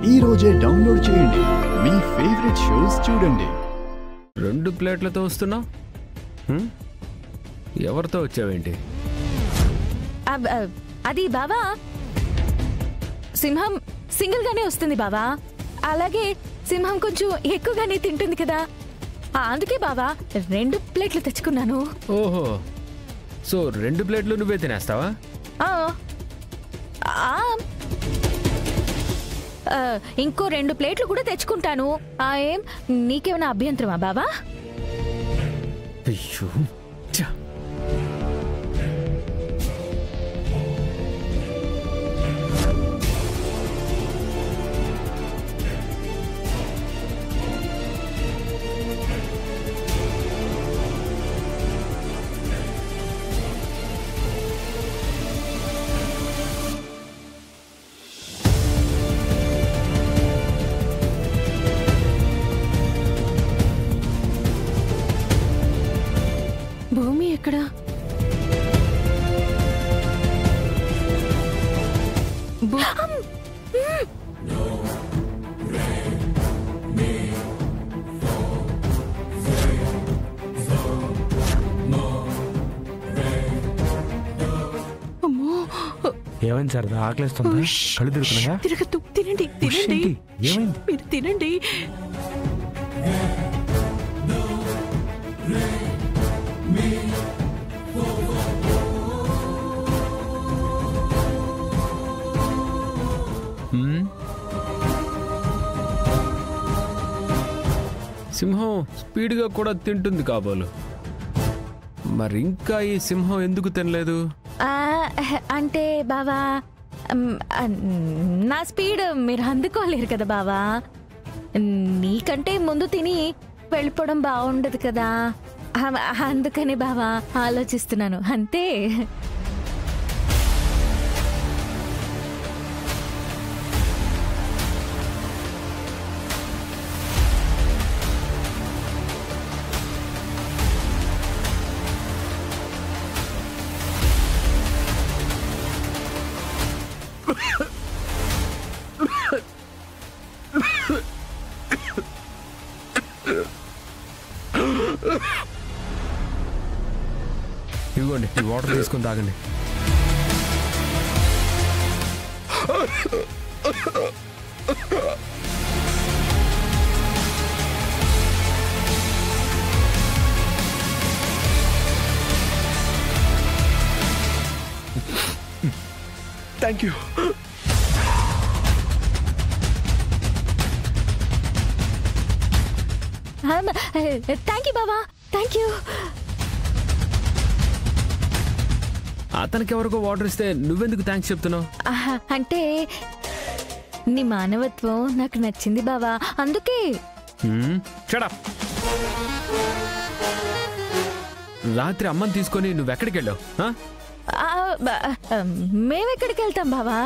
ఈ రోజే డౌన్లోడ్ చేయండి. మీ ఫేవరెట్ షోస్ చూడండి. 2 ప్లేట్లతో వస్తున్నావు? ఎవరితో వచ్చావేంటి? అది బావా, సింహం సింగిల్ గానే వస్తుంది బావా. అలాగే సింహం కొంచెం ఎక్కువగానే తింటుంది కదా, అందుకే బావా 2 ప్లేట్లు తెచ్చుకున్నాను. ఓహో, సో 2 ప్లేట్లు నువ్వే తినేస్తావా? ఇంకో 2 ప్లేట్లు కూడా తెచ్చుకుంటాను. ఏం నీకేమైనా అభ్యంతరమా బావా? అయ్యో, భూమి ఎక్కడా? ఏమైంది సార్? ఆకలిస్తుందా? కళ్ళు తిరుగుతున్నాయా? తిరగద్దు, తినండి తినండి. ఏమైంది? మీరు తినండి. సింహం స్పీడ్గా కూడా తింటుంది కాబోలు. మరి ఇంకా ఈ సింహం ఎందుకు తినలేదు? అంటే బావా, నా స్పీడ్ మీరు అందుకోలేరు కదా బావా. నీకంటే ముందు తిని వెళ్ళిపోవడం బాగుండదు కదా, అందుకని బావా ఆలోచిస్తున్నాను అంతే. ఇదిగోండి, ఈ వాటర్ తీసుకొని తాగండి. Thank you. థ్యాంక్ యూ బావా, థ్యాంక్ యూ. అతనికి ఎవరికో వాటర్ ఇస్తే నువ్వెందుకు థ్యాంక్స్ చెప్తున్నావు? అంటే నీ మానవత్వం నాకు నచ్చింది బావా, అందుకే. Shut up. రాత్రి అమ్మని తీసుకొని నువ్వెక్కడికి వెళ్ళావు? మేమెక్కడికి వెళ్తాం బావా,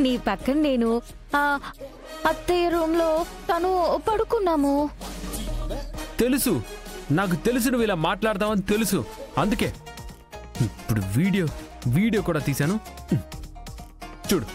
నీ పక్కన నేను అత్తయ్య రూమ్ లో తను పడుకున్నాము. తెలుసు, నాకు తెలుసు నువ్వు ఇలా మాట్లాడతావని తెలుసు. అందుకే ఇప్పుడు వీడియో కూడా తీశాను. చూడు.